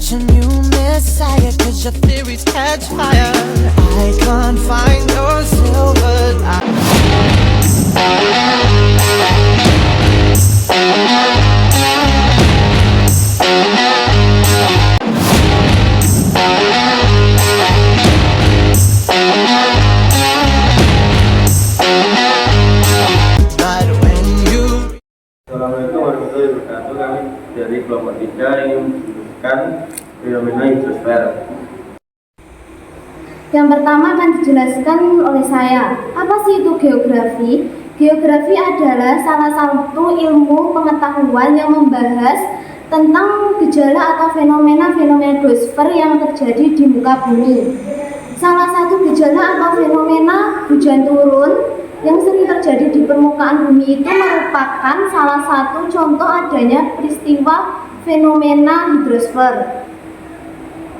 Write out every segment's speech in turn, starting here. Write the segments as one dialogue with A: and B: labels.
A: such a new messiah, cause your theories catch fire. I can't find your silver
B: Assalamualaikum warahmatullahi wabarakatuh. Kami dari kelompok 3 ingin menjelaskan fenomena hidrosfer.
C: Yang pertama akan dijelaskan oleh saya. Apa sih itu geografi? Geografi adalah salah satu ilmu pengetahuan yang membahas tentang gejala atau fenomena-fenomena hidrosfer yang terjadi di muka bumi. Salah satu gejala atau fenomena hujan turun yang sering terjadi di permukaan bumi itu merupakan salah satu contoh adanya peristiwa fenomena hidrosfer.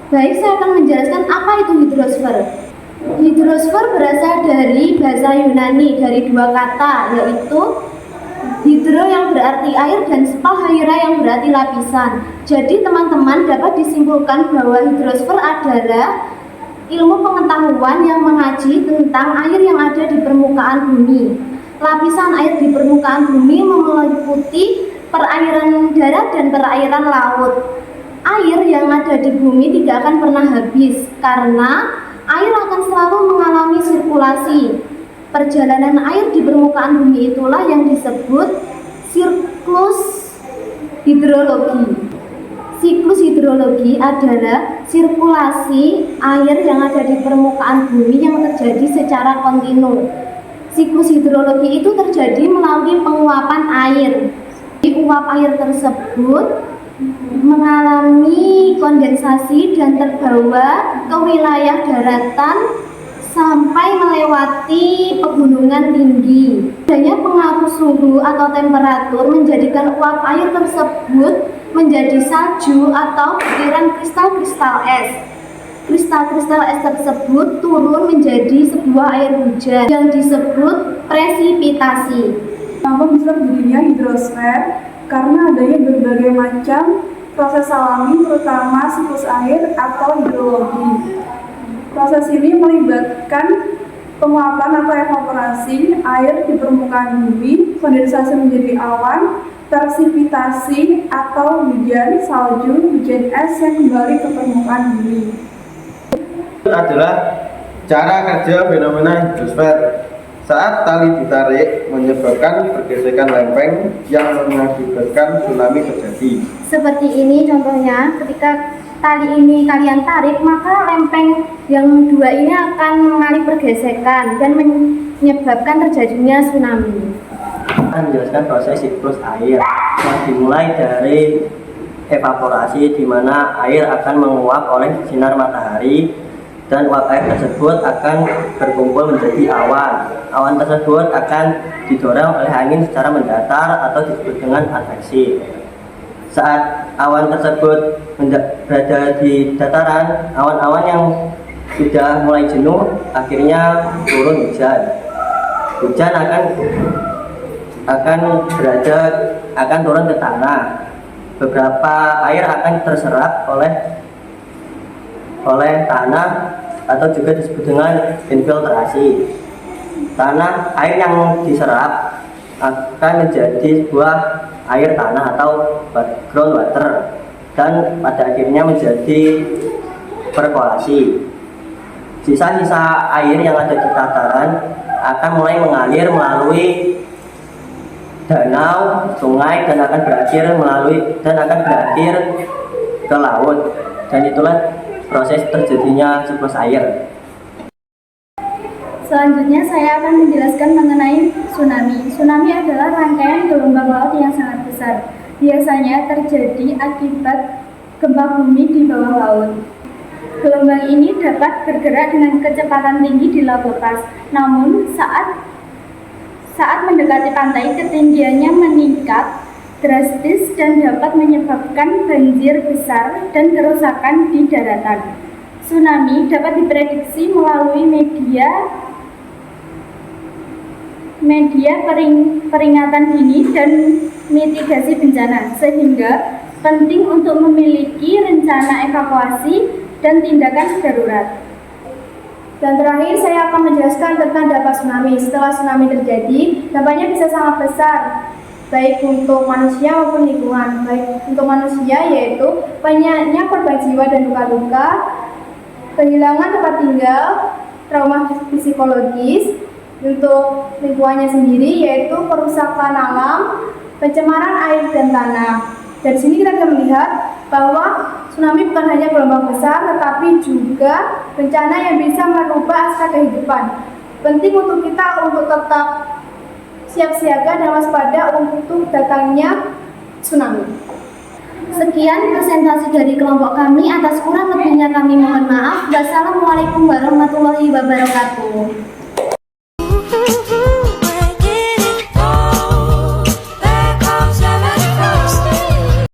C: Baik, saya akan menjelaskan apa itu hidrosfer. Hidrosfer berasal dari bahasa Yunani dari dua kata, yaitu hidro yang berarti air dan spahaira yang berarti lapisan. Jadi teman-teman dapat disimpulkan bahwa hidrosfer adalah ilmu pengetahuan yang mengaji tentang air yang ada di permukaan bumi. Lapisan air di permukaan bumi meliputi perairan darat dan perairan laut. Air yang ada di bumi tidak akan pernah habis karena air akan selalu mengalami sirkulasi. Perjalanan air di permukaan bumi itulah yang disebut siklus hidrologi. Siklus hidrologi adalah sirkulasi air yang ada di permukaan bumi yang terjadi secara kontinu. Siklus hidrologi itu terjadi melalui penguapan air. Uap air tersebut mengalami kondensasi dan terbawa ke wilayah daratan sampai melewati pegunungan tinggi. Adanya pengaruh suhu atau temperatur menjadikan uap air tersebut menjadi salju atau butiran kristal-kristal es. Kristal-kristal es tersebut turun menjadi sebuah air hujan yang disebut presipitasi.
D: Kenapa bisa berdirinya hidrosfer? Karena adanya berbagai macam proses alami, terutama siklus air atau hidrologi. Proses ini melibatkan penguapan atau evaporasi air di permukaan bumi, kondensasi menjadi awan, presipitasi atau hujan salju, hujan es yang kembali ke permukaan bumi.
B: Itu adalah cara kerja fenomena hidrosfer. Saat tali ditarik menyebabkan pergesekan lempeng yang mengakibatkan tsunami terjadi.
C: Seperti ini contohnya, ketika tali ini kalian tarik, maka lempeng yang dua ini akan mengalami pergesekan dan menyebabkan terjadinya tsunami.
E: Akan menjelaskan proses siklus air yang dimulai dari evaporasi, di mana air akan menguap oleh sinar matahari dan uap air tersebut akan berkumpul menjadi awan. Awan tersebut akan didorong oleh angin secara mendatar atau disebut dengan adveksi. Saat awan tersebut berada di dataran, awan-awan yang sudah mulai jenuh akhirnya turun hujan. Hujan akan turun ke tanah. Beberapa air akan terserap oleh tanah atau juga disebut dengan infiltrasi. Air yang diserap akan menjadi sebuah air tanah atau groundwater dan pada akhirnya menjadi perkolasi. Sisa-sisa air yang ada di dataran akan mulai mengalir melalui danau, sungai dan akan berakhir ke laut. Dan itulah proses terjadinya siklus air.
C: Selanjutnya saya akan menjelaskan mengenai tsunami. Tsunami adalah rangkaian gelombang laut yang sangat besar. Biasanya terjadi akibat gempa bumi di bawah laut. Gelombang ini dapat bergerak dengan kecepatan tinggi di laut lepas. Namun saat mendekati pantai, ketinggiannya meningkat drastis dan dapat menyebabkan banjir besar dan kerusakan di daratan. Tsunami dapat diprediksi melalui media peringatan dini dan mitigasi bencana, sehingga Penting untuk memiliki rencana evakuasi dan tindakan darurat.
D: Dan terakhir saya akan menjelaskan tentang dampak tsunami. Setelah tsunami terjadi, dampaknya bisa sangat besar, baik untuk manusia maupun lingkungan. Baik untuk manusia yaitu banyaknya korban jiwa dan luka-luka, kehilangan tempat tinggal, trauma psikologis. Untuk lingkungannya sendiri yaitu kerusakan alam, pencemaran air dan tanah. Dari sini kita bisa melihat bahwa tsunami bukan hanya gelombang besar, tetapi juga bencana yang bisa merubah aspek kehidupan. Penting untuk kita untuk tetap siap siaga dan waspada untuk datangnya tsunami.
C: Sekian presentasi dari kelompok kami. Atas kurang lebihnya kami mohon maaf. Wassalamualaikum warahmatullahi wabarakatuh.